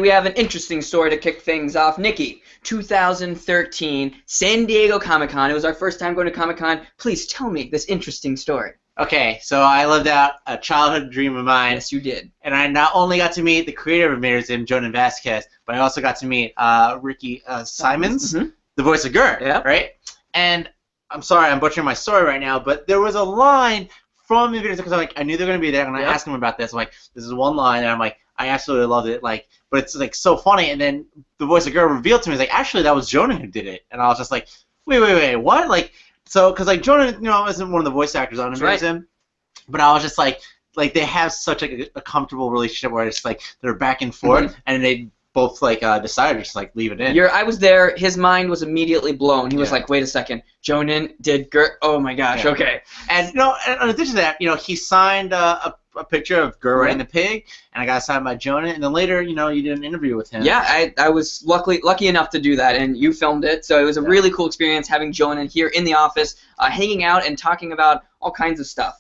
We have an interesting story to kick things off. Nikki, 2013, San Diego Comic-Con. It was our first time going to Comic-Con. Please tell me this interesting story. Okay, so I lived out a childhood dream of mine. Yes, you did. And I not only got to meet the creator of Invader Zim, Jonan Vasquez, but I also got to meet Ricky Simons, the voice of Gert, right? And I'm sorry, I'm butchering my story right now, but there was a line from Invader Zim, because I knew they were going to be there, and I asked him about this. I'm like, this is one line, and I'm like, I absolutely loved it, like, but it's like so funny. And then the voice of Gert revealed to me, he's like, actually, that was Jonan who did it. And I was just like, wait, what? Like, so, because like Jonan, you know, isn't one of the voice actors on Invader Zim, but I was just like they have such a comfortable relationship where it's like they're back and forth, and they both like decided to just like leave it in. I was there. His mind was immediately blown. He was like, "Wait a second, Jonan did Gert? Oh my gosh, okay." And you know, in addition to that, you know, he signed a picture of Gert riding the pig, and I got signed by Jonan. And then later, you know, you did an interview with him. Yeah, I was lucky enough to do that, and you filmed it, so it was a really cool experience having Jonan here in the office, hanging out and talking about all kinds of stuff,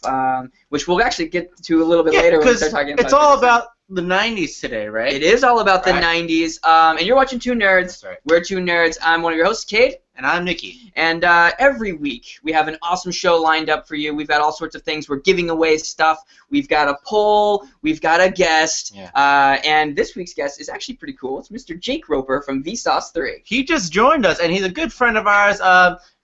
which we'll actually get to a little bit later when we start talking about. It's all about the 90s today, right? It is all about the 90s, and you're watching Two Nerds. That's right. We're Two Nerds. I'm one of your hosts, Cade. And I'm Nikki. And every week we have an awesome show lined up for you. We've got all sorts of things. We're giving away stuff. We've got a poll. We've got a guest. And this week's guest is actually pretty cool. It's Mr. Jake Roper from Vsauce3. He just joined us, and he's a good friend of ours.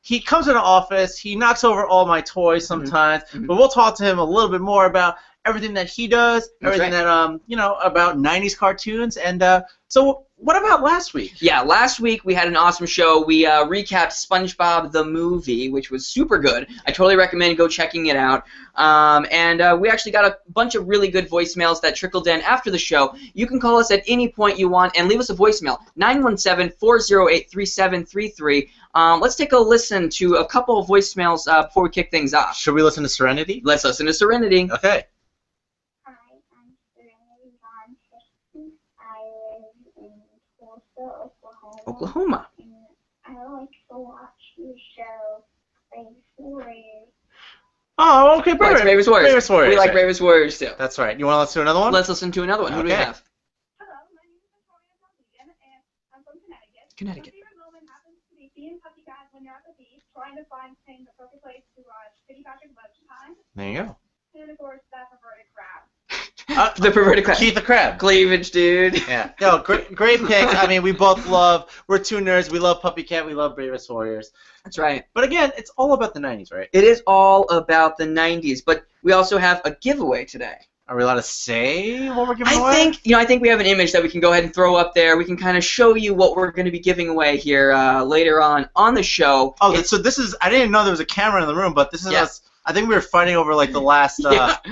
He comes in the office. He knocks over all my toys sometimes. But we'll talk to him a little bit more about everything that he does, everything that you know, about 90s cartoons. And so what about last week? Yeah, last week we had an awesome show. We recapped SpongeBob the movie, which was super good. I totally recommend go checking it out. And we actually got a bunch of really good voicemails that trickled in after the show. You can call us at any point you want and leave us a voicemail, 917-408-3733. Let's take a listen to a couple of voicemails before we kick things off. Should we listen to Serenity? Let's listen to Serenity. Okay. Oklahoma. And I like to watch the show Bravest Warriors. Oh, okay, perfect. Bravest Warriors. Bravest Warriors. We like Bravest Warriors too. That's right. You want to listen to another one? Let's listen to another one. Who do we have? Hello, my name is Victoria Duncan, and I'm from Connecticut. Connecticut. My favorite moment happens to be seeing PuppyCat when you're at the beach, trying to find the perfect place to piggyback at lunchtime. There you go. And of course, that perverted crab. The perverted crab. Keith the Crab. Cleavage, dude. Yeah. No, great picks. I mean, we both love. We're two nerds. We love PuppyCat. We love Bravest Warriors. That's right. But again, it's all about the 90s, right? It is all about the 90s. But we also have a giveaway today. Are we allowed to say what we're giving away? I think we have an image that we can go ahead and throw up there. We can kind of show you what we're going to be giving away here later on the show. Oh, so this is. I didn't know there was a camera in the room, but this is us. I think we were fighting over like the last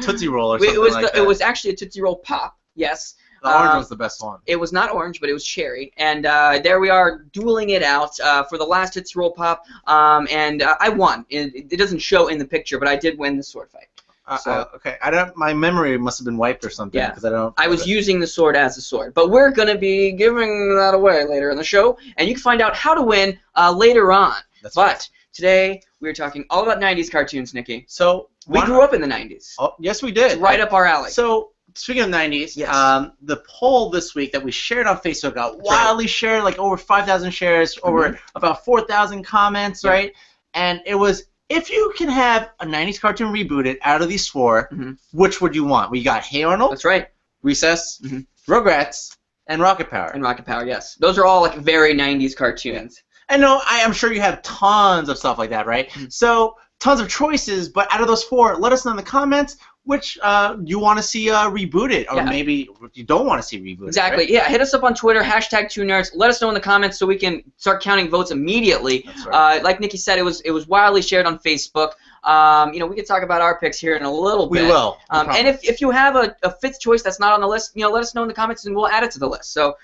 Tootsie Roll or something like that. It was actually a Tootsie Roll Pop, yes. The orange was the best one. It was not orange, but it was cherry. And there we are dueling it out for the last Tootsie Roll Pop. And I won. It doesn't show in the picture, but I did win the sword fight. Okay, my memory must have been wiped or something because I don't. I was using the sword as a sword, but we're gonna be giving that away later in the show, and you can find out how to win later on. That's right. Today we're talking all about 90s cartoons, Nikki. So we grew up in the 90s. Oh, yes, we did. It's right up our alley. So speaking of 90s, the poll this week that we shared on Facebook got wildly shared, like over 5,000 shares, over about 4,000 comments, right? And it was, if you can have a 90s cartoon rebooted out of these four, which would you want? We got Hey Arnold. That's right. Recess, Rugrats, and Rocket Power. And Rocket Power, yes. Those are all like very 90s cartoons. And no, I'm sure you have tons of stuff like that, right? So tons of choices, but out of those four, let us know in the comments which you want to see rebooted, or maybe you don't want to see rebooted. Exactly. Right? Yeah. Hit us up on Twitter, #2nerds. Let us know in the comments so we can start counting votes immediately. That's right. Like Nikki said, it was wildly shared on Facebook. You know, we could talk about our picks here in a little bit. We will. And if you have a fifth choice that's not on the list, you know, let us know in the comments and we'll add it to the list. So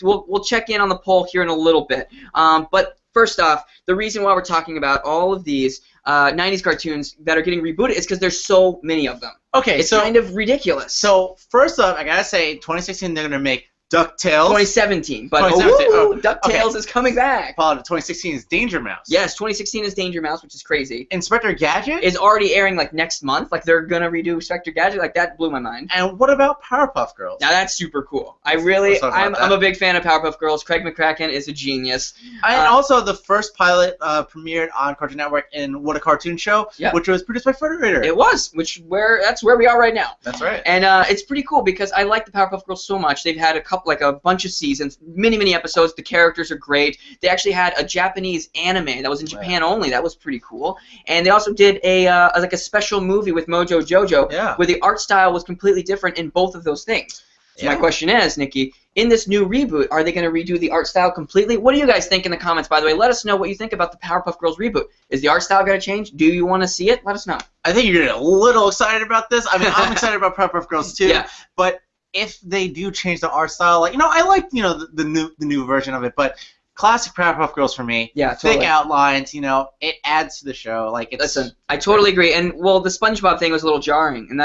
we'll check in on the poll here in a little bit. But first off, the reason why we're talking about all of these 90s cartoons that are getting rebooted is because there's so many of them. Okay, it's kind of ridiculous. So first up, I gotta say, 2016 they're gonna make DuckTales. 2017, but 2017. DuckTales is coming back. Followed 2016 is Danger Mouse. Yes, 2016 is Danger Mouse, which is crazy. Inspector Gadget is already airing like next month. Like they're gonna redo Inspector Gadget. Like that blew my mind. And what about Powerpuff Girls? Now that's super cool. I'm a big fan of Powerpuff Girls. Craig McCracken is a genius. And also the first pilot premiered on Cartoon Network in What a Cartoon Show, which was produced by Frederator. It was, that's where we are right now. That's right. And it's pretty cool because I like the Powerpuff Girls so much. They've had a bunch of seasons, many episodes. The characters are great. They actually had a Japanese anime that was in Japan only. That was pretty cool. And they also did a special movie with Mojo Jojo, where the art style was completely different in both of those things. So my question is, Nikki, in this new reboot, are they going to redo the art style completely? What do you guys think in the comments, by the way? Let us know what you think about the Powerpuff Girls reboot. Is the art style going to change? Do you want to see it? Let us know. I think you're getting a little excited about this. I mean, I'm excited about Powerpuff Girls too. Yeah. But if they do change the art style, like I like the new version of it, but classic Powerpuff Girls for me. Yeah, totally. Thick outlines, it adds to the show. Listen, I totally agree. And the SpongeBob thing was a little jarring, and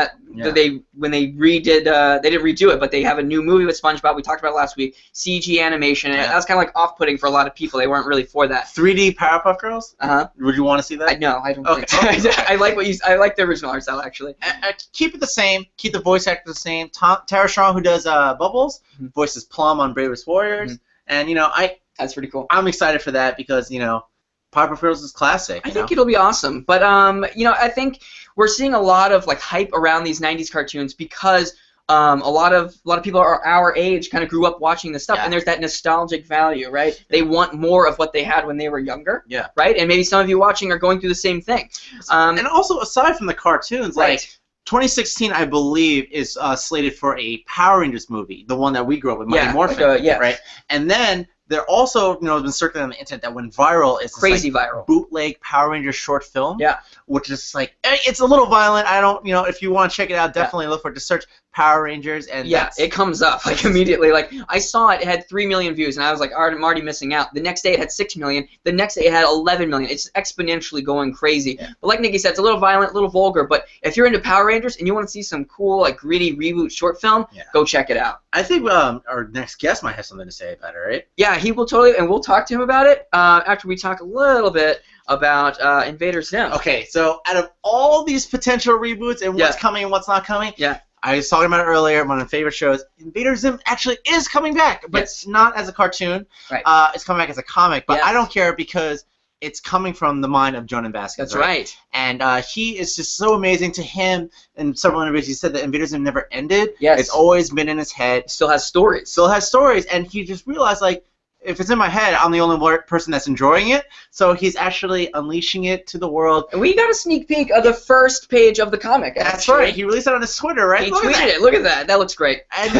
when they redid, they didn't redo it, but they have a new movie with SpongeBob. We talked about it last week, CG animation, and that was kind of off-putting for a lot of people. They weren't really for that. 3D Powerpuff Girls? Would you want to see that? No, I don't. Think so. I like the original art style actually. Keep it the same. Keep the voice actor the same. Tara Strong, who does Bubbles, voices Plum on Bravest Warriors, and that's pretty cool. I'm excited for that because, Powerpuff Girls is classic. I think it'll be awesome. But, I think we're seeing a lot of, hype around these 90s cartoons because a lot of people are our age kind of grew up watching this stuff, and there's that nostalgic value, right? They want more of what they had when they were younger, right? And maybe some of you watching are going through the same thing. And also, aside from the cartoons, 2016, I believe, is slated for a Power Rangers movie, the one that we grew up with, Mighty Morphin, right? And then there also, has been circulating on the internet that went viral is crazy viral bootleg Power Rangers short film. Yeah. Which is it's a little violent. I don't, if you want to check it out, definitely look for it. Just search Power Rangers and it comes up immediately. I saw it had 3 million views and I was like, I'm already missing out. The next day it had 6 million. The next day it had 11 million. It's exponentially going crazy. Yeah. But like Nikki said, it's a little violent, a little vulgar. But if you're into Power Rangers and you want to see some cool, gritty reboot short film, go check it out. I think our next guest might have something to say about it, right? Yeah, he will totally, and we'll talk to him about it after we talk a little bit about Invader Zim. Okay, so out of all these potential reboots and what's coming and what's not coming, I was talking about it earlier. One of my favorite shows, Invader Zim, actually is coming back, but it's not as a cartoon. Right. It's coming back as a comic, but I don't care because it's coming from the mind of Jonan Vasquez. That's right. And he is just so amazing. To him, in several interviews, he said that Invader Zim never ended. Yes. It's always been in his head. Still has stories. And he just realized, if it's in my head, I'm the only person that's enjoying it. So he's actually unleashing it to the world. And we got a sneak peek of the first page of the comic. That's right. He released it on his Twitter, right? He tweeted it. Look at that. That looks great. And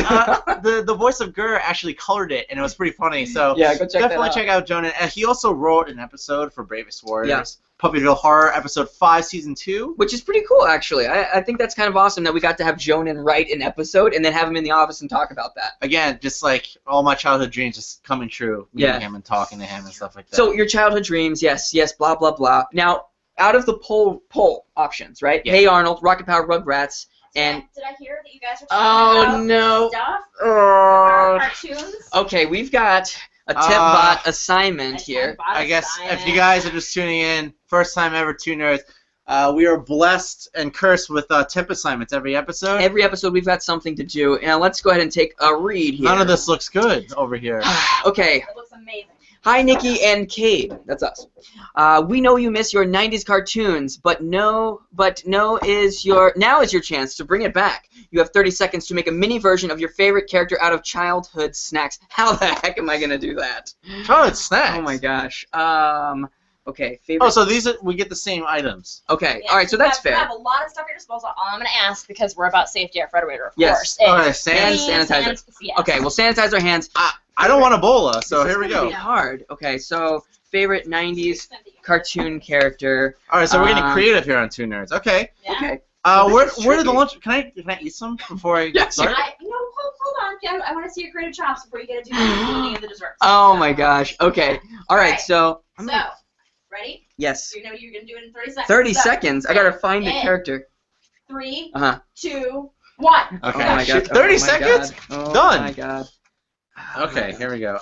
the voice of Gur actually colored it, and it was pretty funny. So go check definitely check out Jonan. He also wrote an episode for Bravest Warriors. Yeah. Puppyville Horror, Episode 5, Season 2. Which is pretty cool, actually. I think that's kind of awesome that we got to have Jonan write an episode and then have him in the office and talk about that. Again, just all my childhood dreams just coming true, meeting him and talking to him and stuff like that. So your childhood dreams, yes, blah, blah, blah. Now, out of the poll options, right? Yeah. Hey Arnold, Rocket Power, Rugrats, and... Did I hear that you guys are talking about stuff? Cartoons? Okay, we've got a TipBot assignment here. I guess if you guys are just tuning in, first time ever tuners, we are blessed and cursed with tip assignments every episode. Every episode we've got something to do. Now let's go ahead and take a read here. None of this looks good over here. Okay. It looks amazing. Hi, Nikki and Cade. That's us. We know you miss your 90s cartoons, now is your chance to bring it back. You have 30 seconds to make a mini version of your favorite character out of childhood snacks. How the heck am I going to do that? Childhood snacks? Oh, my gosh. Okay, favorite... Oh, so we get the same items. Okay, all right, so that's fair. You have a lot of stuff at your disposal. All I'm going to ask, because we're about safety at Frederator, of course. Yes. Sanitizer. Okay, we'll sanitize our hands. I don't want Ebola, so here we go. This is hard. Okay, so favorite 90s cartoon character. All right, so we're getting creative here on Toon Nerds. Okay. Yeah. Okay. Where did the lunch? Can I eat some before I start? Hold on. I want to see your creative chops before you get to do the desserts. Oh my gosh. Okay. All right. So. Ready? Yes. You know you're gonna do it in 30 seconds. 30 seconds. I gotta find the character. 3, 2, 1. Okay. Oh my god. 30 seconds. Oh Done. Oh my god. Okay, here we go.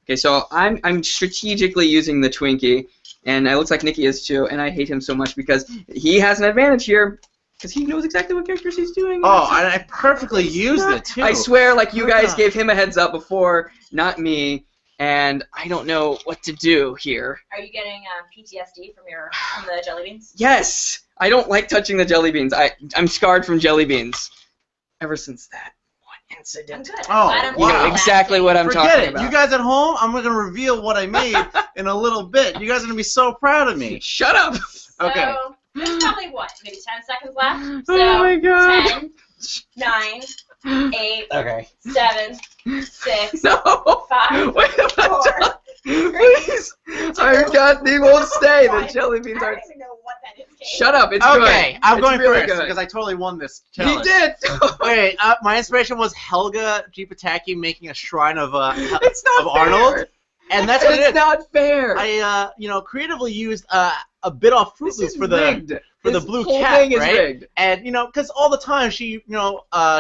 Okay, so I'm strategically using the Twinkie, and it looks like Nikki is too, and I hate him so much because he has an advantage here, because he knows exactly what characters he's doing. Oh, I perfectly used it too. I swear, like you guys gave him a heads up before, not me, and I don't know what to do here. Are you getting PTSD from the jelly beans? Yes, I don't like touching the jelly beans. I'm scarred from jelly beans ever since that one incident. I'm good. Oh, You know exactly what I'm Forget talking it. about. You guys at home, I'm going to reveal what I made in a little bit. You guys are going to be so proud of me. Shut up. Okay. So, there's probably maybe 10 seconds left. So, Oh my god. 10, 9, 8, Okay. 7, 6, No. 5, Wait, 4, please. Our God, they won't stay. The jelly beans I are. don't even know what that is. Cade. Shut up. It's good. Okay, I'm It's going really first good. because I totally won this He challenge. did. Wait, my inspiration was Helga Jeepataki making a shrine of It's not of fair. Arnold, and that's what it It's is. not fair. I creatively used a bit off Fruit This Loops is for the rigged. for the This blue whole cat, thing is right? rigged. And because all the time she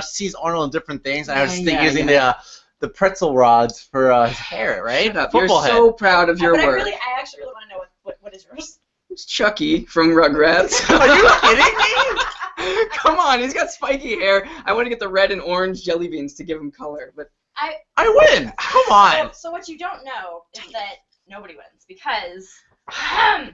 sees Arnold in different things, and I was Yeah, using yeah. the pretzel rods for his hair, right? Shut up. Football You're head. so proud of your But work. I actually really want to know what is yours. It's Chucky from Rugrats. Are you kidding me? Come on, he's got spiky hair. I want to get the red and orange jelly beans to give him color, but I win. Come on. So what you don't know is that nobody wins because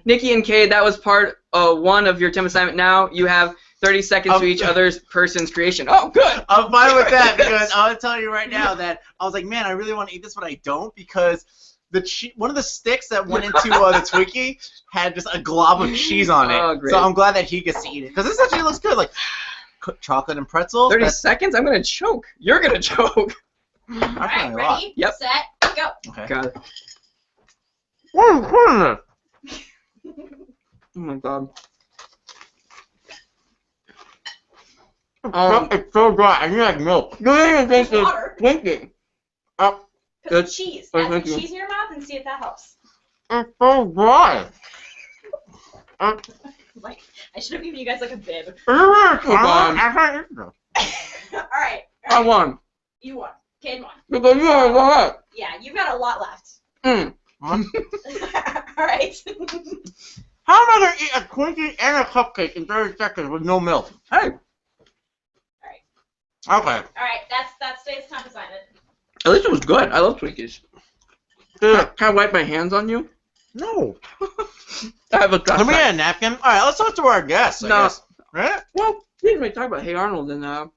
Nikki and Cade, that was part one of your 10 assignment. Now you have 30 seconds to each other's person's creation. Oh, good. I'm fine with that because I'm telling you right now that I was like, man, I really want to eat this, but I don't because one of the sticks that went into the Twinkie had just a glob of cheese on it. Oh, great. So I'm glad that he gets to eat it because this actually looks good, like chocolate and pretzels. 30 seconds? I'm going to choke. You're going to choke. all right, ready, Yep. set, go. Okay. God. Oh my god. It's so dry. I need like milk. You didn't even think Water. it's Twinkie. Put Good. some cheese. Oh, Add some thank you. cheese in your mouth and see if that helps. It's so dry. Like, I should have given you guys like a bib. God. all right. I won. You won. Cade won. Because you are right. Yeah, you've got a lot left. Mm. all right. How am I going to eat a Twinkie and a cupcake in 30 seconds with no milk? Hey. Okay. All right. That's today's comp assignment. At least it was good. I love Twinkies. Can I wipe my hands on you? No. I have a Let me get a napkin. All right, let's talk to our guests. I No. guess. Right? Well, we didn't really talk about Hey Arnold and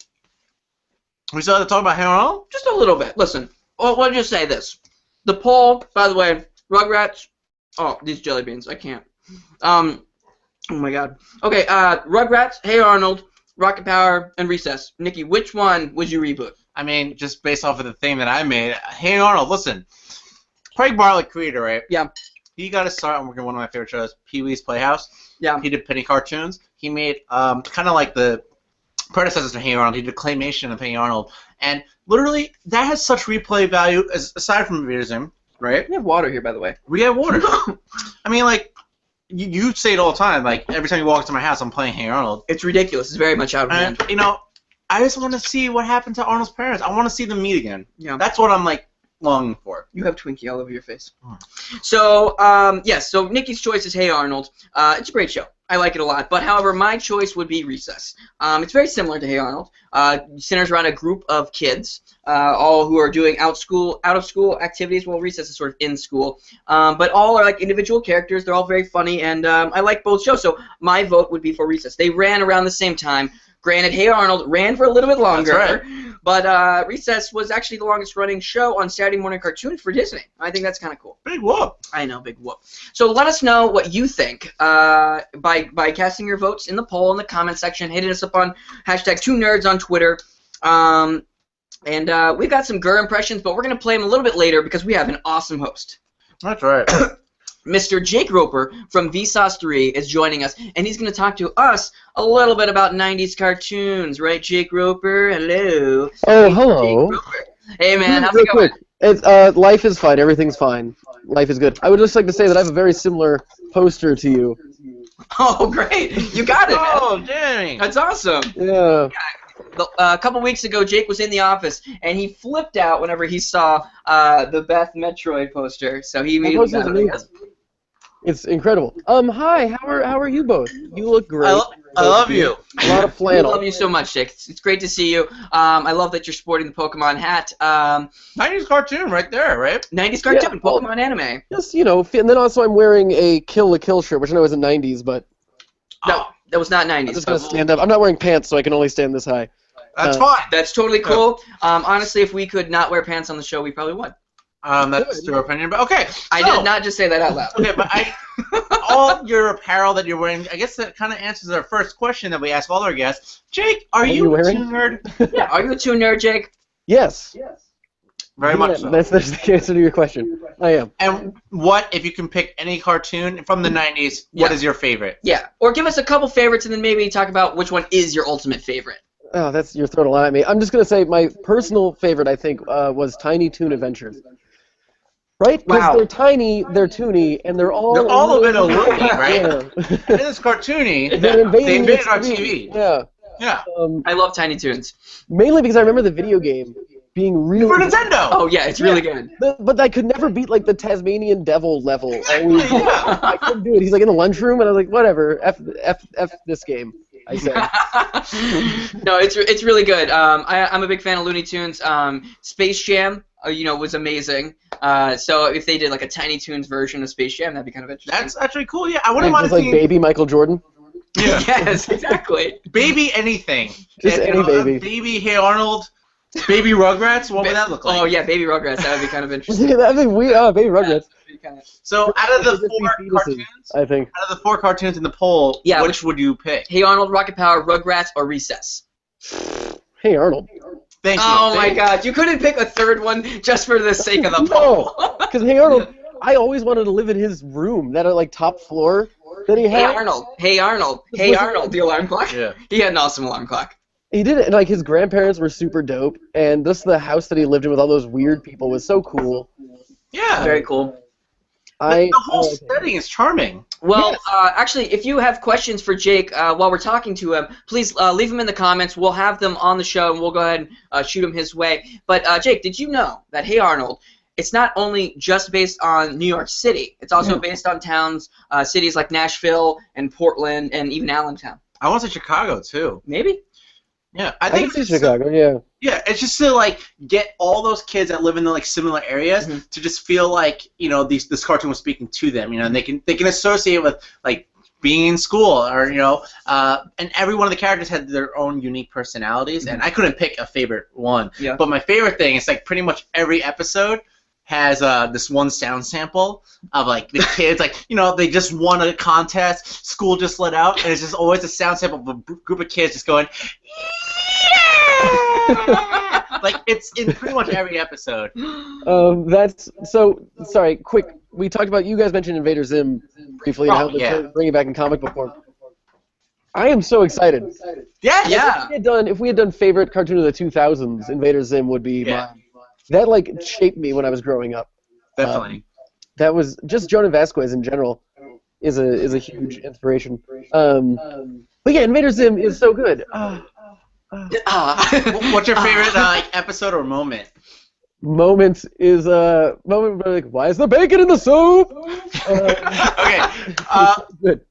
We still have to talk about Harold? just a little bit. Listen, we'll just say this. The poll, by the way, Rugrats. Oh, these jelly beans. I can't. Oh my god. Okay, Rugrats, Hey Arnold, Rocket Power, and Recess. Nikki, which one would you reboot? I mean, just based off of the thing that I made. Hey Arnold, listen. Craig Bartlett, creator, right? Yeah. He got to start on working on one of my favorite shows, Pee-wee's Playhouse. Yeah. He did penny cartoons. He made kind of like the predecessors to Hey Arnold. He did claymation of Hey Arnold. And literally, that has such replay value, aside from Invader Zim, right? We have water here, by the way. We have water. I mean, like, you say it all the time. Like, every time you walk into my house, I'm playing Hey Arnold. It's ridiculous. It's very much out of hand. And, I just want to see what happened to Arnold's parents. I want to see them meet again. Yeah. That's what I'm, like, longing for. You have Twinkie all over your face. Oh. So, yes, so Nikki's choice is Hey Arnold. It's a great show. I like it a lot. But, however, my choice would be Recess. It's very similar to Hey Arnold. Centers around a group of kids, all who are doing out-of-school activities. Well, Recess is sort of in school. But all are, like, individual characters. They're all very funny, and I like both shows. So my vote would be for Recess. They ran around the same time. Granted, Hey Arnold ran for a little bit longer. That's But Recess was actually the longest running show on Saturday morning cartoons for Disney. I think that's kind of cool. Big whoop. I know, big whoop. So let us know what you think by casting your votes in the poll in the comment section. Hitting us up on #2nerds on Twitter. And we've got some Gurr impressions, but we're going to play them a little bit later because we have an awesome host. That's right. Mr. Jake Roper from Vsauce3 is joining us, and he's going to talk to us a little bit about 90s cartoons. Right, Jake Roper? Hello. Oh, hello. Hey, man. How's Real it going? quick, it's, life is fine. Everything's fine. Life is good. I would just like to say that I have a very similar poster to you. Oh, great. You got it, man. Oh, dang. That's awesome. Yeah. a couple weeks ago, Jake was in the office, and he flipped out whenever he saw the Beth Metroid poster. So he made It's incredible. Hi, how are you both? You look great. I love you. A lot of flannel. We love you so much, Jake. It's great to see you. I love that you're sporting the Pokemon hat. 90s cartoon right there, right? 90s cartoon, Pokemon anime. Just, you know, and then also I'm wearing a Kill la Kill shirt, which I know isn't 90s, but... No, that was not 90s. I'm just going to stand up. I'm not wearing pants, so I can only stand this high. That's fine. That's totally cool. Honestly, if we could not wear pants on the show, we probably would. That's your opinion, but okay. I did not just say that out loud. Okay, but all your apparel that you're wearing, I guess that kind of answers our first question that we ask all our guests. Jake, are you a Toon nerd? Yeah, are you a Toon nerd, Jake? Yes. Very much so. That's the answer to your question. I am. And if you can pick any cartoon from the 90s, what is your favorite? Yeah, or give us a couple favorites and then maybe talk about which one is your ultimate favorite. Oh, you're throwing a lot at me. I'm just going to say my personal favorite, I think, was Tiny Toon Adventures. Right? Because they're tiny, they're toony, and they're all of it a loony, right? Yeah. It is cartoony. They invaded our TV. Yeah. Yeah. I love Tiny Toons. Mainly because I remember the video game being really for Nintendo. Oh yeah, it's really good. But I could never beat like the Tasmanian Devil level. I couldn't do it. He's like in the lunchroom, and I was like, whatever, f this game. I said. No, it's really good. I'm a big fan of Looney Tunes. Space Jam, was amazing. So if they did like a Tiny Toons version of Space Jam, that'd be kind of interesting. That's actually cool. Yeah, I wouldn't mind seeing like Baby Michael Jordan. Yeah. Yes, exactly. Baby anything. Just any baby. Baby Hey Arnold. Baby Rugrats. What would that look like? Oh yeah, Baby Rugrats. That would be kind of interesting. That'd be weird. Baby Rugrats. So out of the four cartoons, I think. Out of the four cartoons in the poll, which would you pick? Hey Arnold, Rocket Power, Rugrats, or Recess? Hey Arnold. Thank you. Oh my God! You couldn't pick a third one just for the sake of the poll. No, because Hey Arnold, I always wanted to live in his room, that like top floor that he had. Hey Arnold, Hey Arnold, Hey Arnold, the alarm clock. Yeah. He had an awesome alarm clock. He did it, and like his grandparents were super dope, and just the house that he lived in with all those weird people was so cool. Yeah. Very cool. The whole setting is charming. Well, yes. Actually, if you have questions for Jake while we're talking to him, please leave them in the comments. We'll have them on the show, and we'll go ahead and shoot them his way. But, Jake, did you know that Hey Arnold, it's not only just based on New York City. It's also based on towns, cities like Nashville and Portland and even Allentown. I want to say Chicago, too. Maybe. Yeah, I think it's Chicago. Yeah. Yeah, it's just to like get all those kids that live in the like similar areas to just feel like this cartoon was speaking to them, and they can associate with like being in school or and every one of the characters had their own unique personalities, and I couldn't pick a favorite one. Yeah. But my favorite thing is like pretty much every episode has this one sound sample of like the kids they just won a contest, school just let out, and it's just always a sound sample of a group of kids just going like it's in pretty much every episode. That's so sorry. Quick, we talked about you guys mentioned Invader Zim briefly and how they're bringing it back in comic book form. I am so excited. Yeah. If we had done favorite cartoon of the 2000s, Invader Zim would be mine. That like shaped me when I was growing up. Definitely. That was just Jonah Vasquez in general is a huge inspiration. But yeah, Invader Zim is so good. What's your favorite episode or moment? Moment is moment where like, why is the bacon in the soup? Okay. Good.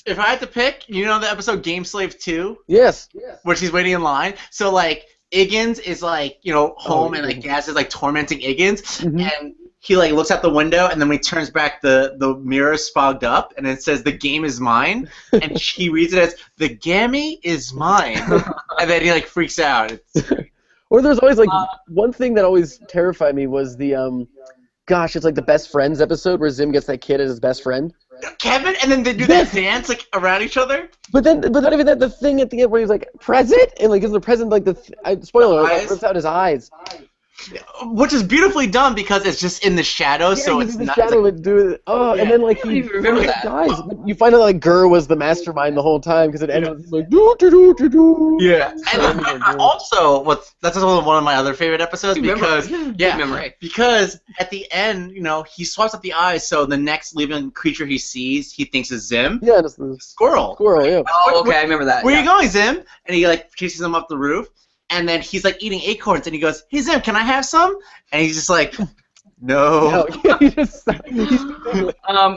If I had to pick, the episode Game Slave 2? Yes. Where she's waiting in line. So like Iggins is like, home and like Gaz is like tormenting Iggins, and he like looks out the window, and then when he turns back, the mirror's fogged up, and it says the game is mine, and he reads it as the gammy is mine, and then he like freaks out. Or there's always like one thing that always terrified me was the it's like the Best Friends episode where Zim gets that kid as his best friend. Kevin, and then they do that dance like around each other. But not even that. The thing at the end where he's like present and like gives the present like spoiler rips out his eyes. Which is beautifully done because it's just in the shadows, Yeah, so it's it's the not. shadow would do it. Oh, Yeah. and then like I don't even remember that. dies. But you find out like Gur was the mastermind the whole time because it ends up like do do do do do. Yeah, and also that's also one of my other favorite episodes because because at the end, he swaps up the eyes, so the next living creature he sees, he thinks is Zim. Yeah, it's the squirrel. Squirrel, yeah. Oh, okay, I remember that. Where you going, Zim? And he like chases him up the roof. And then he's like eating acorns, and he goes, "Hey Zim, can I have some?" And he's just like, "No."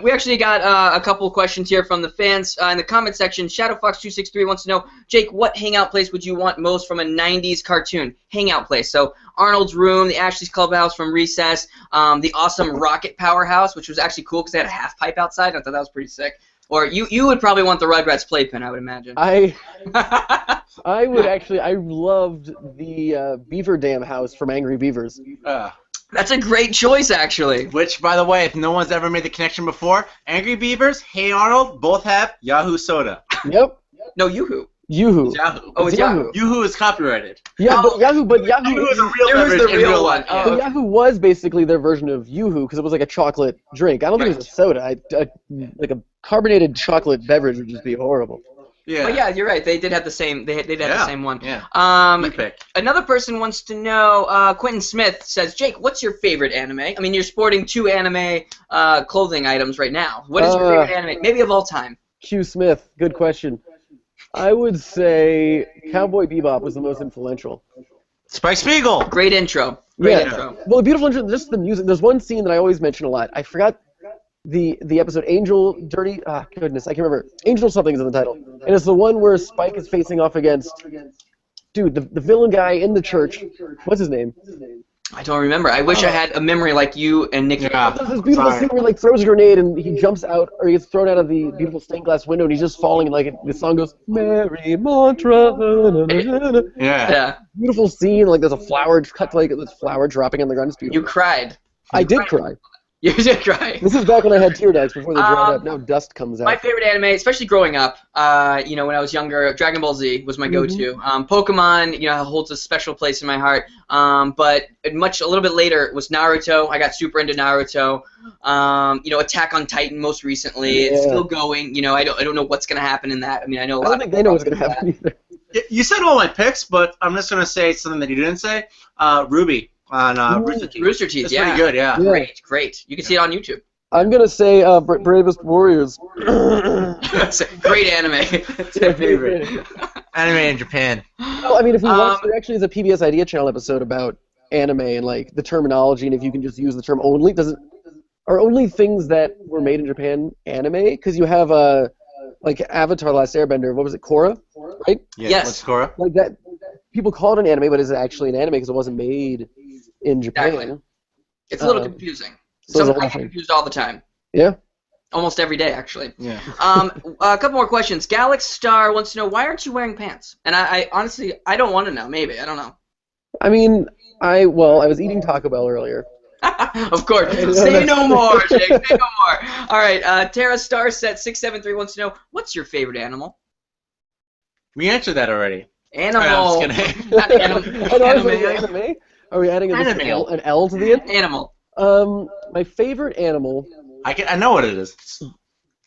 We actually got a couple questions here from the fans in the comment section. ShadowFox263 wants to know, Jake, what hangout place would you want most from a '90s cartoon hangout place? So Arnold's room, the Ashley's Clubhouse from Recess, the awesome Rocket Powerhouse, which was actually cool because they had a half pipe outside. I thought that was pretty sick. Or you would probably want the Rugrats playpen, I would imagine. I would actually. I loved the Beaver Dam house from Angry Beavers. That's a great choice, actually. Which, by the way, if no one's ever made the connection before, Angry Beavers, Hey Arnold, both have Yahoo Soda. Yep. No, Yoo-Hoo. Yoo-Hoo. Yahoo. Oh, it's Yahoo. Yoo-Hoo is copyrighted. Yeah, but Yahoo is a real beverage the in real real one. life. Oh, But Yahoo was basically their version of Yoo-Hoo because it was like a chocolate drink. I don't think it was a soda. Like a carbonated chocolate beverage would just be horrible. Yeah. But yeah, you're right. They did have the same. They had the same one. Yeah. Another person wants to know. Quentin Smith says, Jake, what's your favorite anime? I mean, you're sporting 2 anime clothing items right now. What is your favorite anime? Maybe of all time. Q Smith, good question. I would say Cowboy Bebop was the most influential. Spike Spiegel. Great intro. Well, the beautiful intro, just the music. There's one scene that I always mention a lot. I forgot the episode Angel Dirty. Goodness, I can't remember. Angel something is in the title, and it's the one where Spike is facing off against, dude, the villain guy in the church. What's his name? I don't remember. I wish I had a memory like you and Nick. There's this beautiful scene where he like throws a grenade and he jumps out, or he gets thrown out of the beautiful stained glass window, and he's just falling, and like the song goes, Mary Mantra. Yeah. Beautiful scene, like there's a flower cut to like this flower dropping on the ground. It's beautiful. You cried. I did cry. You did cry. This is back when I had tear ducts before they dried up. Now dust comes out. My favorite anime, especially growing up, when I was younger, Dragon Ball Z was my go-to. Pokemon, holds a special place in my heart. But a little bit later was Naruto. I got super into Naruto. Attack on Titan most recently. It's still going. I don't know what's gonna happen in that. I mean, I know. I don't think they know what's gonna happen either. You said all my picks, but I'm just gonna say something that you didn't say. Ruby on Rooster Teeth. Rooster Teeth, It's pretty good, yeah. Great. You can see it on YouTube. I'm gonna say Bravest Warriors. Great anime. It's my favorite anime in Japan. Well, I mean, if we watch, there actually is a PBS Idea Channel episode about anime and like the terminology, and if you can just use the term only, are only things that were made in Japan anime? Because you have like Avatar: Last Airbender. What was it, Korra? Right? Yes. What's Korra? Like that. People call it an anime, but is it actually an anime because it wasn't made in Japan? Exactly. It's a little confusing. So I get confused all the time. Yeah. Almost every day, actually. Yeah. A couple more questions. Galax Star wants to know, why aren't you wearing pants? And I honestly, I don't want to know. Maybe. I don't know. I mean, I was eating Taco Bell earlier. Of course. Say no more, Jake. Say no more. All right. Terra Star Set 673 wants to know, what's your favorite animal? We answered that already. Animal. I'm just kidding. Not Anime? Are we adding an L to the end? Animal. My favorite animal. I know what it is.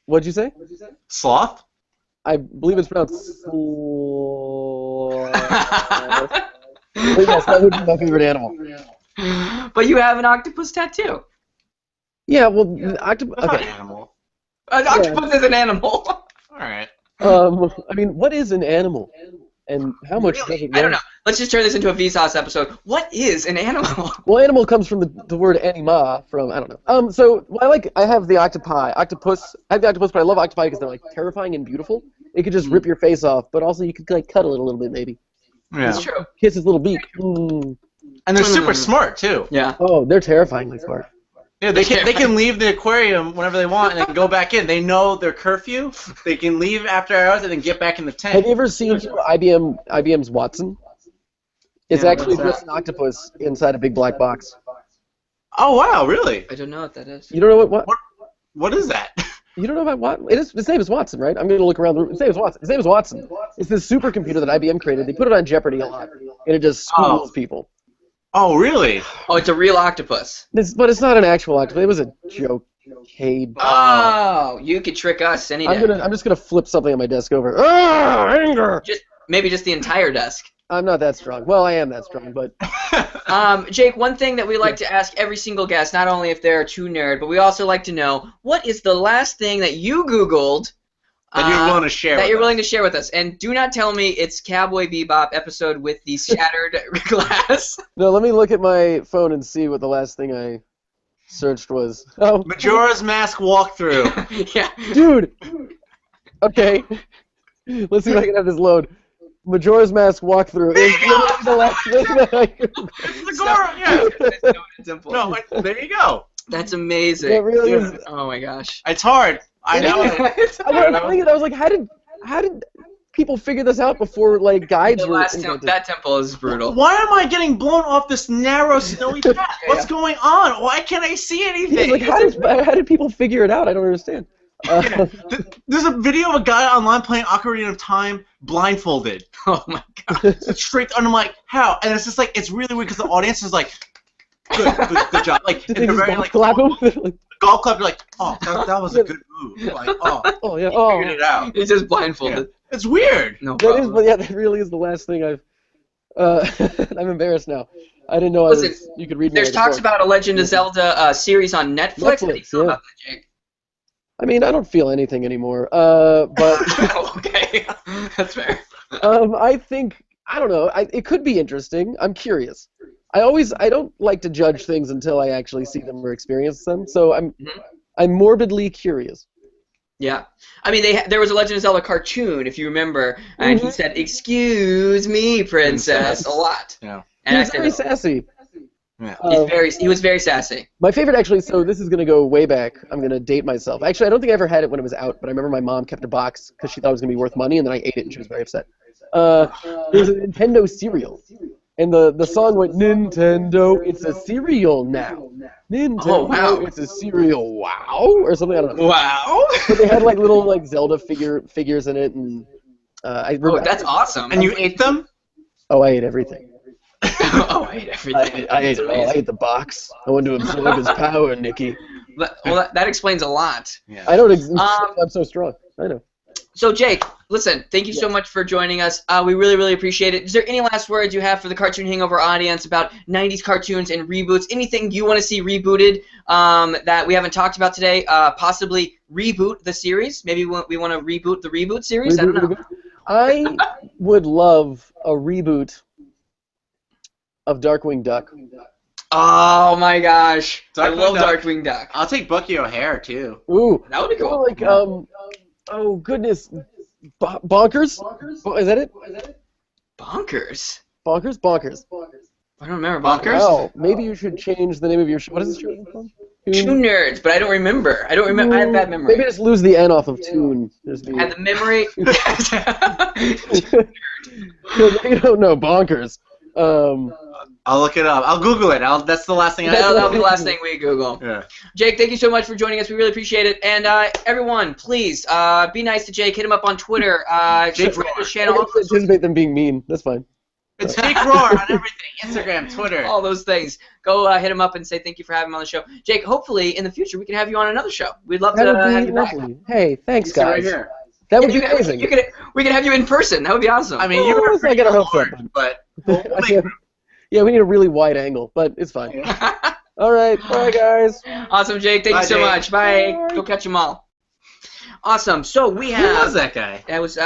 What'd you say? Sloth? I believe it's pronounced sloth. Yes, that would be my favorite animal. But you have an octopus tattoo. Yeah, well, octopus. That's not an animal. An octopus is an animal. All right. I mean, what is an animal? And how much does it weigh? I don't know. Let's just turn this into a Vsauce episode. What is an animal? Well, animal comes from the word anima, from, I don't know. So, I have the octopus. I have the octopus, but I love octopi because they're, like, terrifying and beautiful. It could just rip your face off, but also you could, like, cuddle it a little bit, maybe. Yeah. That's true. Kiss its little beak. Mm. And they're super smart, too. Yeah. Oh, they're terrifyingly smart. Yeah, they can leave the aquarium whenever they want and then go back in. They know their curfew. They can leave after hours and then get back in the tank. Have you ever seen IBM's Watson? It's actually just an octopus inside a big black box. Oh wow, really? I don't know what that is. You don't know what? What is that? You don't know about Watson? His name is Watson, right? I'm going to look around the room. His name is Watson. It's this supercomputer that IBM created. They put it on Jeopardy a lot, and it just schools people. Oh, really? Oh, it's a real octopus. But it's not an actual octopus. It was a joke. Cade. Oh, you could trick us any day. I'm just gonna flip something on my desk over. Ah, anger. Maybe just the entire desk. I'm not that strong. Well, I am that strong, but. Jake, one thing that we like to ask every single guest, not only if they're a Toon nerd, but we also like to know, what is the last thing that you Googled that you're willing to share that with you're us. willing to share with us? And do not tell me it's Cowboy Bebop episode with the shattered glass. No, let me look at my phone and see what the last thing I searched was. Oh. Majora's Mask walkthrough. Yeah. Dude. Okay. Let's see if I can have this load. Majora's Mask walkthrough is literally the last thing that I No, there you go. That's amazing. It really is. Oh my gosh. It's hard. I know. I was like, how did people figure this out before like guides were invented? That temple is brutal. Why am I getting blown off this narrow snowy path? What's going on? Why can't I see anything? Like, how did people figure it out? I don't understand. There's a video of a guy online playing Ocarina of Time blindfolded. Oh my god. It's straight, and I'm like, how? And it's just like, it's really weird because the audience is like, good job. Like, did they just golf clap him? Golf club, you're like, oh, that was a good move. Like, oh yeah, figured it out. He's just blindfolded. Yeah. It's weird. No that problem. is, but yeah, that really is the last thing I've. I'm embarrassed now. I didn't know you could read. There's talks about a Legend of Zelda series on Netflix. How do you feel about that, Jake? I mean, I don't feel anything anymore. But okay, that's fair. I think I don't know. It could be interesting. I'm curious. I don't like to judge things until I actually see them or experience them. So I'm morbidly curious. Yeah, I mean, there was a Legend of Zelda cartoon, if you remember, and he said, "Excuse me, princess," a lot. Yeah, and he was very sassy. Yeah. He was very sassy. My favorite, actually, so this is going to go way back. I'm going to date myself. Actually, I don't think I ever had it when it was out, but I remember my mom kept a box because she thought it was going to be worth money, and then I ate it, and she was very upset. There's a Nintendo cereal, and the song went, "Nintendo, it's a cereal now. Nintendo, it's a cereal, wow," or something, I don't know. Wow. But they had, like, little, like, Zelda figures in it, and that's awesome. And you ate them? Oh, I ate everything. Oh, I ate everything. I ate it all. I ate the box. I wanted to absorb his power, Nikki. Well, that explains a lot. Yeah. I don't. I'm so strong. I know. So, Jake, listen, thank you so much for joining us. We really, really appreciate it. Is there any last words you have for the Cartoon Hangover audience about 90s cartoons and reboots? Anything you want to see rebooted that we haven't talked about today? Possibly reboot the series? Maybe we want to reboot the reboot series? I don't know. I would love a reboot of Darkwing Duck. Oh my gosh. I Darkwing love Duck. Darkwing Duck. I'll take Bucky O'Hare, too. Ooh. That would be cool. Like, oh, goodness. Bonkers? Is that it? Bonkers? Bonkers? I don't remember. Bonkers? Oh, maybe you should change the name of your show. What is this show called? Toon Nerds, but I don't remember. I have bad memory. Maybe just lose the N off of Toon. And the memory. You don't know Bonkers. I'll look it up. I'll Google it. That's the last thing That'll be the last thing we Google. Yeah. Jake, thank you so much for joining us. We really appreciate it. And everyone, please be nice to Jake. Hit him up on Twitter. Subscribe to his channel. I anticipate them being mean. That's fine. It's Jake Roar on everything. Instagram, Twitter. All those things. Go hit him up and say thank you for having him on the show. Jake, hopefully in the future we can have you on another show. We'd love to have you back. Hey, thanks, guys. Right here. That would be amazing. We could have you in person. That would be awesome. I mean, you were I gotta hope so. but yeah, we need a really wide angle, but it's fine. All right, bye, guys. Awesome, Jake. Thank you so much. Bye. Bye. Go catch them all. Awesome. So we have. Who was that guy? That was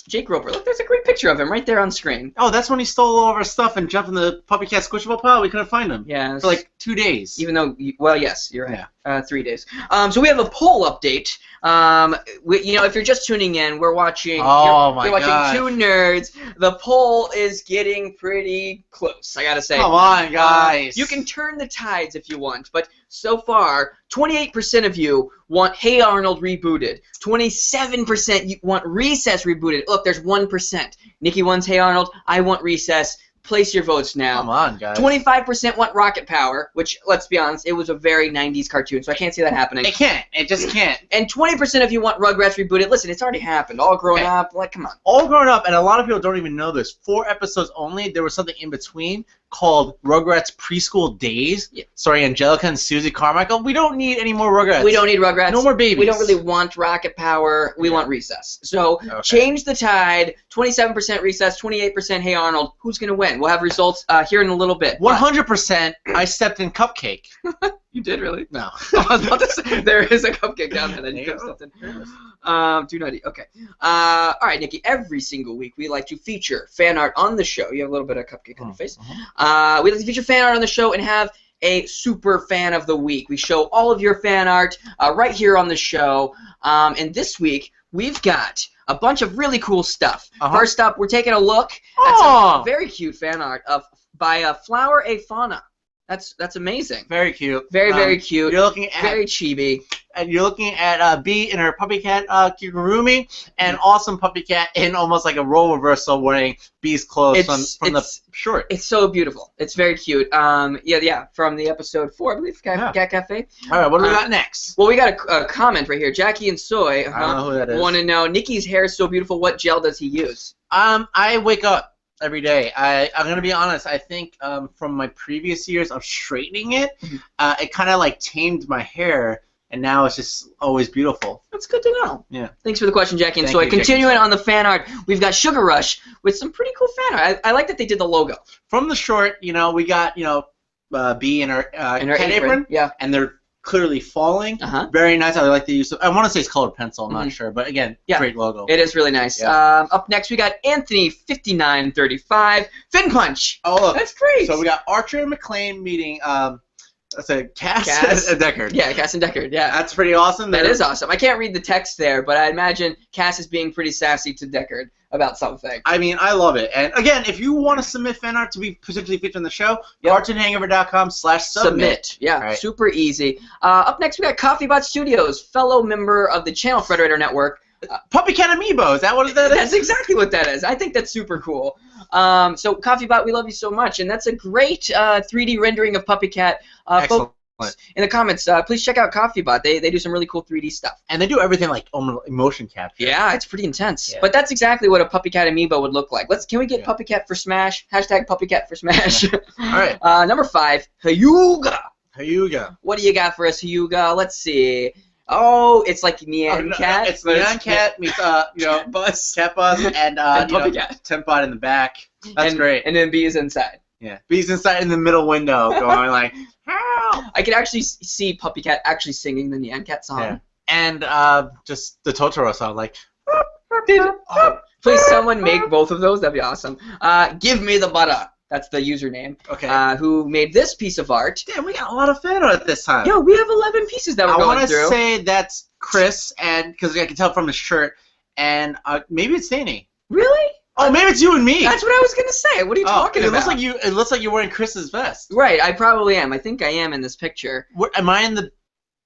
Jake Roper. Look, there's a great picture of him right there on screen. Oh, that's when he stole all of our stuff and jumped in the PuppyCat squishable pile. We couldn't find him. Yeah. For like 2 days. Even though, well, yes, you're right. Yeah. 3 days. So we have a poll update. If you're just tuning in, we're watching. Oh my We're God. watching Toon Nerds. The poll is getting pretty close. I gotta say. Come on, guys. You can turn the tides if you want, but so far, 28% of you want Hey Arnold rebooted. 27% want Recess rebooted. Look, there's 1%. Nikki wants Hey Arnold. I want Recess. Place your votes now. Come on, guys. 25% want Rocket Power, which, let's be honest, it was a very 90s cartoon, so I can't see that happening. It can't. It just can't. And 20% of you want Rugrats rebooted. Listen, it's already happened. All grown up. Like, come on. All grown up, and a lot of people don't even know this. 4 episodes only. There was something in between. called Rugrats Preschool Days, starring Angelica and Susie Carmichael. We don't need any more Rugrats. We don't need Rugrats. No more babies. We don't really want Rocket Power. We want Recess. So change the tide. 27% Recess, 28% Hey Arnold. Who's going to win? We'll have results here in a little bit. 100% I stepped in Cupcake. You did, really? No. I was about to say, there is a cupcake down there. Then you could have stepped in. Too nutty. Okay. All right, Nikki. Every single week we like to feature fan art on the show. You have a little bit of cupcake on your face. We like to feature fan art on the show and have a super fan of the week. We show all of your fan art right here on the show. And this week we've got a bunch of really cool stuff. First up, we're taking a look at some very cute fan art by Flower A Fauna. That's amazing. Very cute. Very cute. You're looking at very chibi. And you're looking at Bee in her PuppyCat Kigurumi, and awesome PuppyCat in almost like a role reversal wearing Bee's clothes from the short. It's so beautiful. It's very cute. Yeah. From the episode 4, I believe, Cat Cafe. All right, what do we got next? Well, we got a comment right here. Jackie and Soy. I don't know who that is. Want to know, Nikki's hair is so beautiful. What gel does he use? I wake up every day. I'm going to be honest. I think from my previous years of straightening it, it kind of like tamed my hair, and now it's just always beautiful. That's good to know. Yeah. Thanks for the question, Jackie and Thank Soy. you, Continuing on the fan art, we've got Sugar Rush with some pretty cool fan art. I like that they did the logo. From the short, we got, Bee in her cat apron. Yeah. And they're clearly falling. Very nice. I like the use of, I want to say it's colored pencil, I'm not sure, but again, great logo. It is really nice. Yeah. Up next, we got Anthony5935, Fin Punch. Oh, look. That's great. So we got Archer and McLean meeting, let's say Cass and Deckard. Yeah, Cass and Deckard, yeah. That's pretty awesome. That is awesome. I can't read the text there, but I imagine Cass is being pretty sassy to Deckard about something. I mean, I love it. And again, if you want to submit fan art to be potentially featured on the show, cartoonhangover.com/submit. Yeah, right. Super easy. Up next, we got CoffeeBot Studios, fellow member of the channel Frederator Network. PuppyCat Amiibo, is that what that is? That's exactly what that is. I think that's super cool. So, CoffeeBot, we love you so much, and that's a great 3D rendering of PuppyCat. Excellent. In the comments, please check out CoffeeBot. They do some really cool 3D stuff. And they do everything like motion capture. Yeah, it's pretty intense. Yeah. But that's exactly what a PuppyCat Amiibo would look like. Can we get PuppyCat for Smash? Hashtag PuppyCat for Smash. All right. Number 5, Hyuga. Hyuga. What do you got for us, Hyuga? Let's see. Oh, it's like Nyan Cat. It's Nyan Cat meets Buzz. Cat Buzz, and PuppyCat. Tempot in the back. That's great. And then Bee is inside. Yeah, Bee's inside in the middle window, going like, "Help!" I can actually see PuppyCat actually singing the Nyan Cat song. Yeah. And just the Totoro song, like. Please, someone make both of those. That'd be awesome. Give me the butter. That's the username. Okay. Who made this piece of art? Damn, we got a lot of fan art this time. Yeah, we have 11 pieces that we're going through. I want to say that's Chris, and because I can tell from the shirt, and maybe it's Danny. Really? Oh, maybe it's you and me. That's what I was gonna say. What are you talking about? It looks like you're wearing Chris's vest. Right, I probably am. I think I am in this picture. Am I in the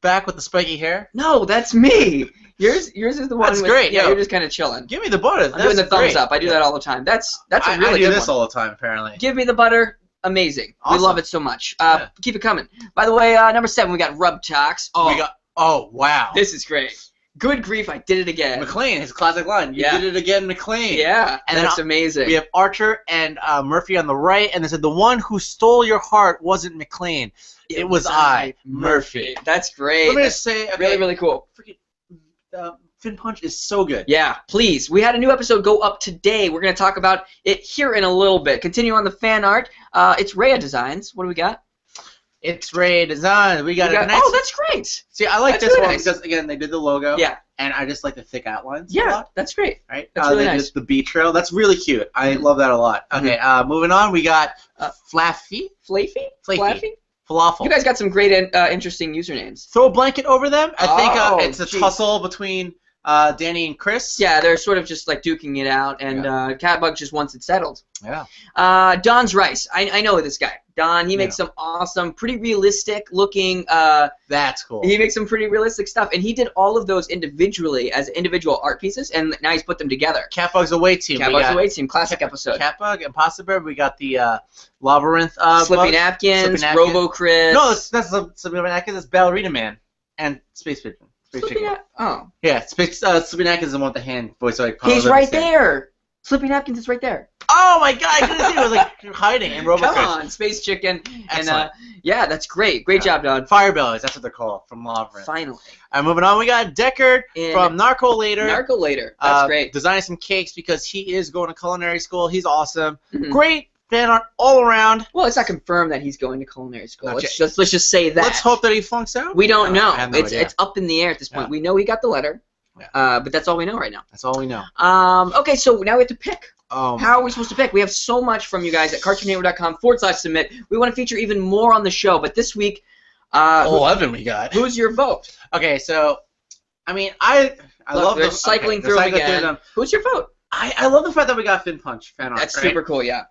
back with the spiky hair? No, that's me. Yours is the one. That's great. Yeah, you're just kind of chilling. Give me the butter. I'm doing the thumbs up. I do that all the time. That's a really good one. I do this all the time, apparently. Give me the butter. Amazing. Awesome. We love it so much. Keep it coming. By the way, number 7, we got Rub Tox. Oh, wow. This is great. Good grief, I did it again. McLean, his classic line. You did it again, McLean. Yeah, and that's amazing. We have Archer and Murphy on the right, and they said, the one who stole your heart wasn't McLean. It was I, Murphy. That's great. Let me just say, okay, really, really cool. Freaking Fin Punch is so good. Yeah, please. We had a new episode go up today. We're going to talk about it here in a little bit. Continue on the fan art. It's Rhea Designs. What do we got? It's Rhea Designs. We got a nice... Oh, that's great. See, I like this one because, again, they did the logo. Yeah. And I just like the thick outlines. Yeah, that's great. Right? That's really nice. The bee trail. That's really cute. I love that a lot. Okay, moving on. We got Flaffy. Flaffy? Falafel. You guys got some great, interesting usernames. Throw a blanket over them. I think it's a tussle between Danny and Chris. Yeah, they're sort of just like duking it out, and Catbug just wants it settled. Yeah. Don's Rice. I know this guy. Don, he makes some awesome, pretty realistic looking. That's cool. He makes some pretty realistic stuff, and he did all of those individually as individual art pieces, and now he's put them together. Catbug's Away Team. Catbug's Away Team, classic episode. Catbug, Impossible Bird. We got the Labyrinth. Slippy Napkins, Robo Chris. No, that's Slippy Napkins. That's Ballerina Man and Space Pigeon. Yeah, Slippy Napkins is the one with the hand voice. Like, he's right there. Slippy Napkins is right there. Oh my god, I couldn't see it. It was like hiding in Robofish. Come on, Space Chicken. Excellent. And yeah, that's great. Great job, Don. Firebellies, that's what they're called from Labyrinth. Finally. Alright, moving on. We got Deckard from Narcolator. Narcolator. That's great. Designing some cakes because he is going to culinary school. He's awesome. Great fan art all around. Well, it's not confirmed that he's going to culinary school. Let's just say that. Let's hope that he flunks out. We don't know. I have no idea. It's up in the air at this point. We know he got the letter. Yeah. But that's all we know right now. That's all we know. Okay, so now we have to pick. How are we supposed to pick? We have so much from you guys at cartoonhangover.com/submit. We want to feature even more on the show, but this week, 11 we got. Who's your vote? Okay, so, I mean, I love the cycling through them again. Who's your vote? I love the fact that we got Fin Punch fan art. That's super cool, yeah.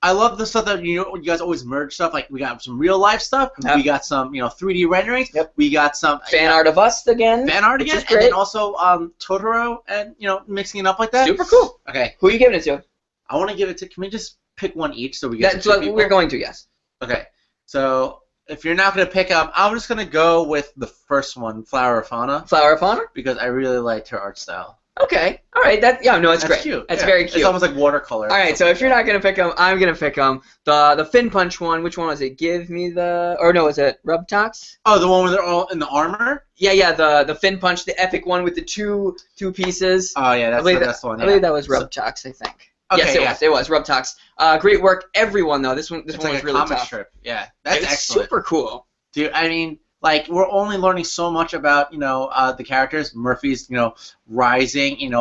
I love the stuff that you guys always merge stuff. Like we got some real life stuff. Yep. We got some 3D renderings. Yep. We got some fan art of us again. Fan art again, and then also Totoro and mixing it up like that. Super cool. Okay. Who are you giving it to? I want to give it to. Can we just pick one each so we get? That's what we're going to. Yes. Okay. So if you're not gonna pick I'm just gonna go with the first one, Flower of Fauna. Flower of Fauna. Because I really liked her art style. Okay. All right. That's great. Cute. That's very cute. It's almost like watercolor. All right. So if you're not gonna pick them, I'm gonna pick them. The Fin Punch one. Which one was it? Give me the. Or no, is it Rubtox? Oh, the one where they're all in the armor. Yeah. The Fin Punch, the epic one with the two pieces. Oh yeah, that's the best one. I believe that was Rubtox. I think. Okay, yes, it was Rubtox. Great work, everyone. Though this one was really comic tough. Strip. Yeah, that's excellent. Super cool. Dude, I mean, like we're only learning so much about the characters. Murphy's rising.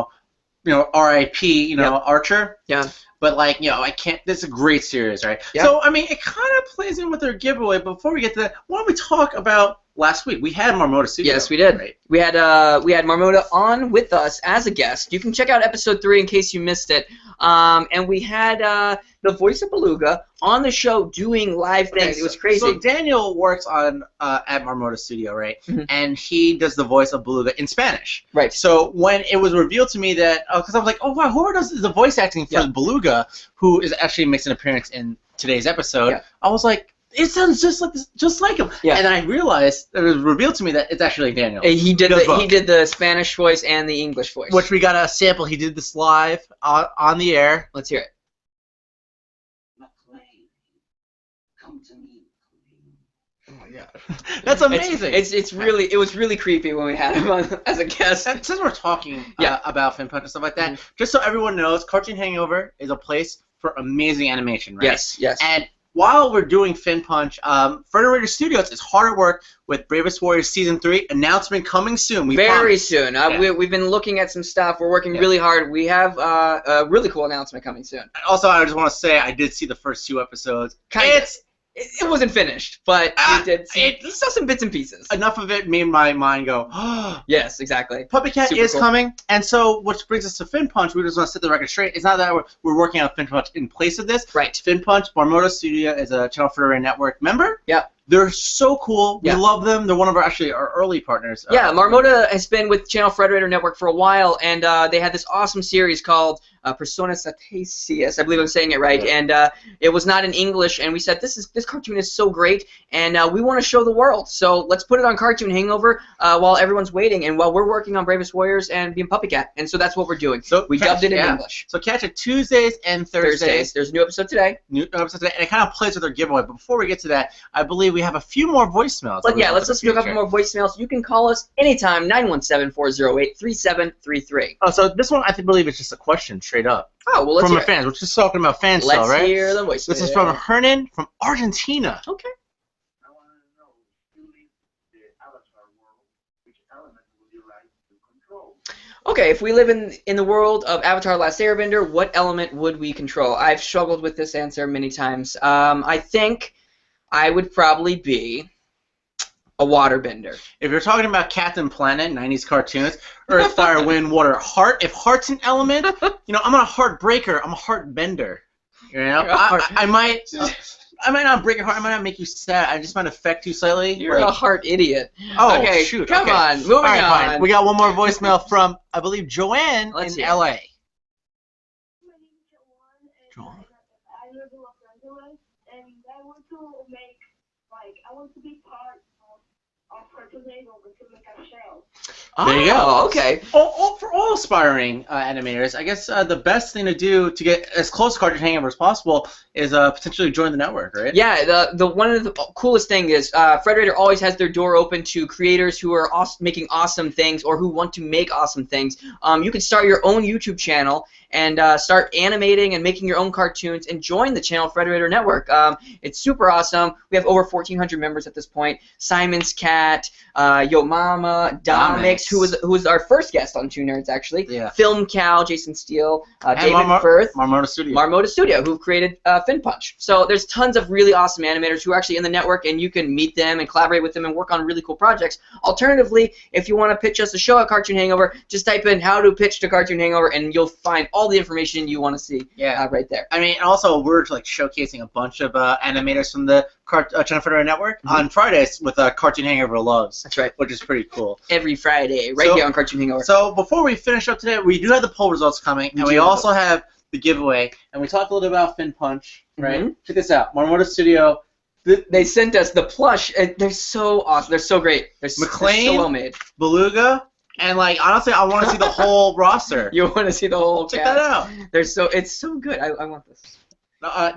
R.I.P. Archer. Yeah. But I can't. This is a great series, right? Yeah. So I mean, it kind of plays in with their giveaway. But before we get to that, why don't we talk about last week? We had Marmota Studio. Yes, we did. Right? We had Marmota on with us as a guest. You can check out episode 3 in case you missed it. And we had the voice of Beluga on the show doing live things. It was crazy. So Daniel works on at Marmota Studio, right? And he does the voice of Beluga in Spanish. Right. So when it was revealed to me that, because I was like, oh wow, who does the voice acting for Beluga, who is actually makes an appearance in today's episode? I was like, it sounds just like him. Yeah. And then I realized it was revealed to me that it's actually Daniel. He did the Spanish voice and the English voice. Which we got a sample. He did this live on the air. Let's hear it. Come to me. Oh my god, that's amazing. It was really creepy when we had him on as a guest. And since we're talking about Fin Punch and stuff like that, just so everyone knows, Cartoon Hangover is a place for amazing animation, right? Yes. And while we're doing Fin Punch, Frederator Studios is hard at work with Bravest Warriors Season 3. Announcement coming soon. Very soon. We've been looking at some stuff. We're working really hard. We have a really cool announcement coming soon. Also, I just want to say I did see the first 2 episodes. It wasn't finished, but we saw some bits and pieces. Enough of it made my mind go, oh. Yes, exactly. PuppyCat is coming, and so which brings us to Fin Punch. We just want to set the record straight. It's not that we're working on Fin Punch in place of this. Right. Fin Punch, Marmota Studio is a Channel Frederator Network member. Yep. They're so cool. We love them. They're one of our early partners. Yeah, Marmota has been with Channel Frederator Network for a while, and they had this awesome series called Persona Satasius. I believe I'm saying it right. Yeah. And it was not in English, and we said this cartoon is so great, and we want to show the world. So let's put it on Cartoon Hangover while everyone's waiting, and while we're working on Bravest Warriors and being PuppyCat. And so that's what we're doing. So we dubbed it in English. So catch it Tuesdays and Thursdays. There's a new episode today. And it kind of plays with our giveaway. But before we get to that, I believe we have a few more voicemails. Let's listen to a couple more voicemails. You can call us anytime, 917-408-3733. Oh, so this one I believe is just a question straight up. Oh, well, let's from hear a fan. We're just talking about fan stuff, right? Let's hear the voicemail. This is from Hernan from Argentina. Okay. I want to know, if you live in the Avatar world, which element would you like to control? Okay, if we live in the world of Avatar Last Airbender, what element would we control? I've struggled with this answer many times. I think I would probably be a waterbender. If you're talking about Captain Planet, 90s cartoons, Earth, Fire, Wind, Water, Heart, if Heart's an element, I'm not a heart breaker, I'm a heart bender. I might not break your heart, I might not make you sad, I just might affect you slightly. You're a heart idiot. Oh, okay, shoot. Come on, moving on. Fine. We got one more voicemail from, I believe, Joanne in LA. My name is Joanne, and I live in Los Angeles, and I want to be part of Cartoon Hangover to make a show. There you go. Okay. For all fellow aspiring animators, I guess the best thing to do to get as close to Cartoon Hangover as possible is potentially join the network, right? Yeah, the one of the coolest thing is Frederator always has their door open to creators who are making awesome things or who want to make awesome things. You can start your own YouTube channel and start animating and making your own cartoons and join the channel Frederator Network. It's super awesome. We have over 1,400 members at this point. Simon's Cat, Yo Mama, Domix, who was our first guest on Two Nerds actually. Yeah. FilmCow, Jason Steele, David Marmota, Firth, Marmota Studio. who created Fin Punch. So there's tons of really awesome animators who are actually in the network, and you can meet them and collaborate with them and work on really cool projects. Alternatively, if you want to pitch us a show at Cartoon Hangover, just type in how to pitch to Cartoon Hangover, and you'll find all the information you want to see right there. I mean, also we're like showcasing a bunch of animators from the Channel Frederator Network on Fridays with Cartoon Hangover Loves. That's right. Which is pretty cool. Every Friday, here on Cartoon Hangover. So before we finish up today, we do have the poll results coming, and we also have the giveaway, and we talked a little bit about Fin Punch, right? Check this out, Marmota Studio. They sent us the plush. They're so awesome. They're so great. They're so well made. Beluga, and like honestly, I want to see the whole roster. You want to see the whole Check cast. that out. It's so good. I want this.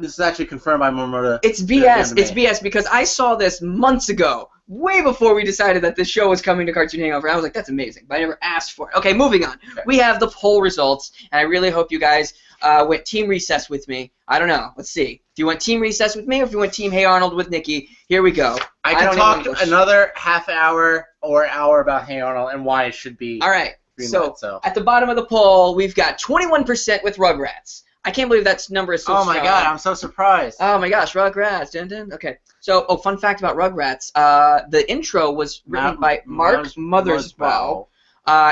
This is actually confirmed by Marmota. It's BS. It's BS because I saw this months ago, way before we decided that this show was coming to Cartoon Hangover. I was like, that's amazing, but I never asked for it. Okay, moving on. Okay. We have the poll results, and I really hope you guys went Team Recess with me. I don't know. Let's see. If you went Team Recess with me or if you went Team Hey Arnold with Nikki, here we go. I can talk another half hour or hour about Hey Arnold and why it should be. All right. So at the bottom of the poll, we've got 21% with Rugrats. I can't believe that number is so strong. Oh my god, I'm so surprised. Oh my gosh, Rugrats. Dun, dun. Okay. So, fun fact about Rugrats. The intro was written by Mark Mothersbaugh.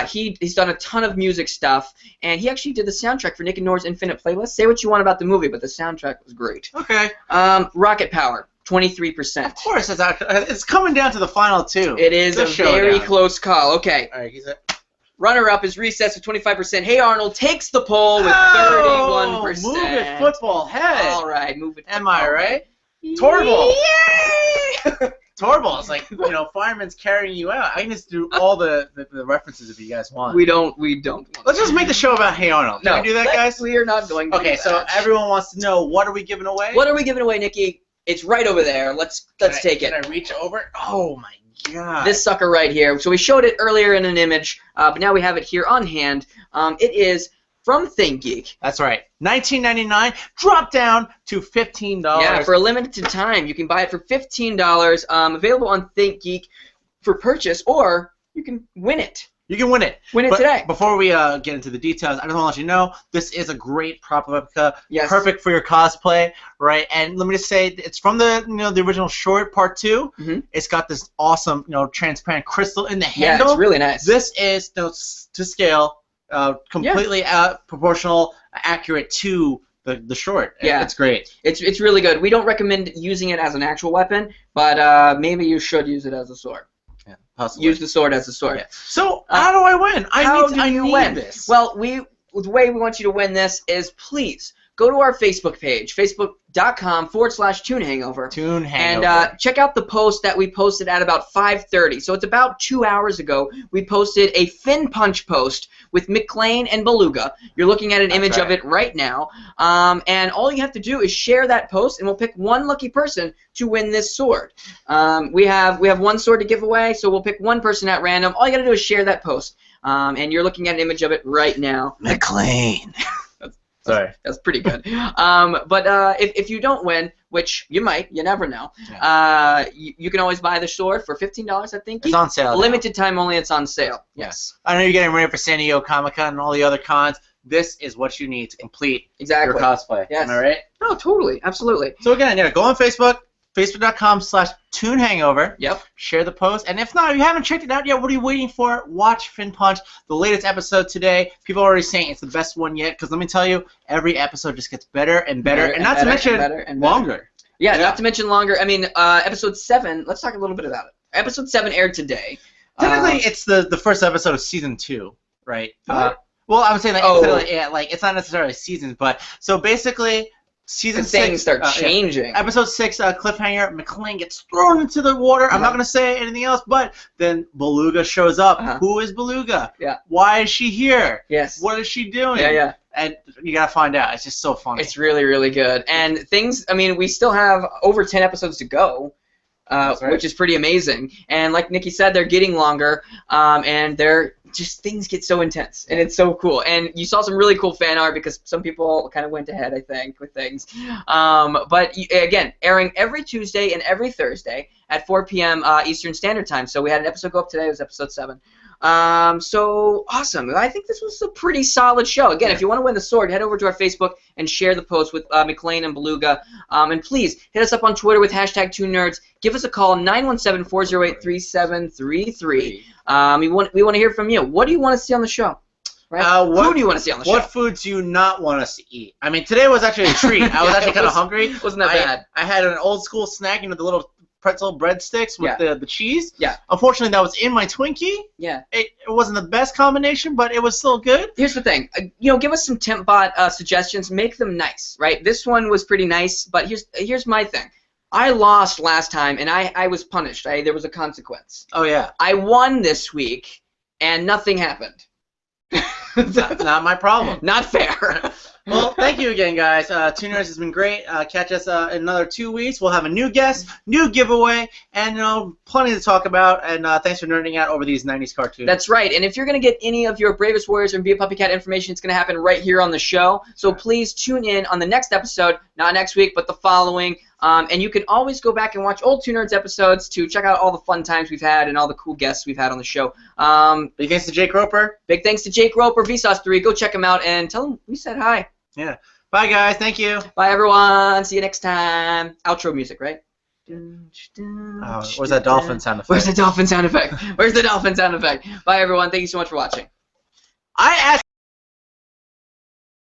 He's done a ton of music stuff, and he actually did the soundtrack for Nick and Nora's Infinite Playlist. Say what you want about the movie, but the soundtrack was great. Okay. Rocket Power, 23%. Of course, it's coming down to the final two. It is a very close call. Okay. All right, he's a... Runner-up is Recess with 25%. Hey Arnold takes the poll with 31%. Move it, football head. All right, move it. Am I right? Torvald. Yay! Torvald. It's like, fireman's carrying you out. I can just do all the references if you guys want. We don't. Let's just make the show about Hey Arnold. Can we do that, guys? We are not going to do that. So everyone wants to know, what are we giving away? What are we giving away, Nikki? It's right over there. Let's take it. Can I reach over? Oh, my God. This sucker right here. So we showed it earlier in an image, but now we have it here on hand. It is from ThinkGeek. That's right. $19.99, drop down to $15. Yeah, for a limited time. You can buy it for $15, available on ThinkGeek for purchase, or you can win it. You can win it. Win it today. Before we get into the details, I just want to let you know, this is a great prop replica. Yes. Perfect for your cosplay, right? And let me just say, it's from the original short, part 2. Mm-hmm. It's got this awesome, transparent crystal in the handle. Yeah, it's really nice. This is, to scale, completely proportional, accurate to the short. Yeah. It's great. It's really good. We don't recommend using it as an actual weapon, but maybe you should use it as a sword. Yeah, possibly. Use the sword as a sword. Yeah. So how do I win? I need this. Well, the way we want you to win this is please go to our Facebook page, facebook.com/Toon Hangover. Toon Hangover. And check out the post that we posted at about 5:30. So it's about 2 hours ago. We posted a Fin Punch post with McLean and Beluga. You're looking at an image of it right now. And all you have to do is share that post, and we'll pick one lucky person to win this sword. We have one sword to give away, so we'll pick one person at random. All you got to do is share that post. And you're looking at an image of it right now. McLean. Sorry. That's pretty good. But if you don't win, which you might, you never know, you can always buy the sword for $15, I think. It's on sale. Limited time only, it's on sale. Yes. I know you're getting ready for San Diego Comic-Con and all the other cons. This is what you need to complete your cosplay. Yes. Am I right? No, totally. Absolutely. So again, go on Facebook. Facebook.com/Toon Hangover. Yep. Share the post. And if not, if you haven't checked it out yet, what are you waiting for? Watch Fin Punch, the latest episode today. People are already saying it's the best one yet, because let me tell you, every episode just gets better and better. And not to mention longer. Yeah, not to mention longer. I mean, episode 7, let's talk a little bit about it. Episode 7 aired today. Technically, it's the first episode of season 2, right? Well, I would say it's not necessarily seasons, but so basically, Season And things 6 start changing. Yeah. Episode 6, cliffhanger. McLean gets thrown into the water. I'm not gonna say anything else, but then Beluga shows up. Who is Beluga? Yeah. Why is she here? Yes. What is she doing? Yeah. And you gotta find out. It's just so funny. It's really, really good. And things. I mean, we still have over 10 episodes to go. Which is pretty amazing. And like Nikki said, they're getting longer, and they're just things get so intense, and it's so cool. And you saw some really cool fan art because some people kind of went ahead, I think, with things. But again, airing every Tuesday and every Thursday at 4 p.m. Eastern Standard Time. So we had an episode go up today. It was episode 7. So awesome. I think this was a pretty solid show. Again, if you want to win the sword, head over to our Facebook and share the post with McLean and Beluga. And please hit us up on Twitter with #ToonNerds. Give us a call, 917-408-3733. We want to hear from you. What do you want to see on the show? Right? Who do you want to see on the show? What food do you not want us to eat? I mean, today was actually a treat. I was actually kind of hungry. Wasn't that bad? I had an old school snack, the little pretzel breadsticks with the cheese. Yeah. Unfortunately, that was in my Twinkie. Yeah. It wasn't the best combination, but it was still good. Here's the thing. Give us some TempBot suggestions. Make them nice, right? This one was pretty nice, but here's my thing. I lost last time, and I was punished. There was a consequence. Oh, yeah. I won this week, and nothing happened. Not my problem. Not fair. Well, thank you again, guys. Tooners has been great. Catch us in another 2 weeks. We'll have a new guest, new giveaway, and plenty to talk about. And thanks for nerding out over these 90s cartoons. That's right. And if you're going to get any of your Bravest Warriors and Be a PuppyCat information, it's going to happen right here on the show. So please tune in on the next episode, not next week, but the following. And you can always go back and watch old Toon Nerds episodes to check out all the fun times we've had and all the cool guests we've had on the show. Big thanks to Jake Roper. Big thanks to Jake Roper, Vsauce3. Go check him out and tell him we said hi. Yeah. Bye, guys. Thank you. Bye, everyone. See you next time. Outro music, right? Where's that dolphin sound effect? Where's the dolphin sound effect? Where's the dolphin sound effect? Bye, everyone. Thank you so much for watching. I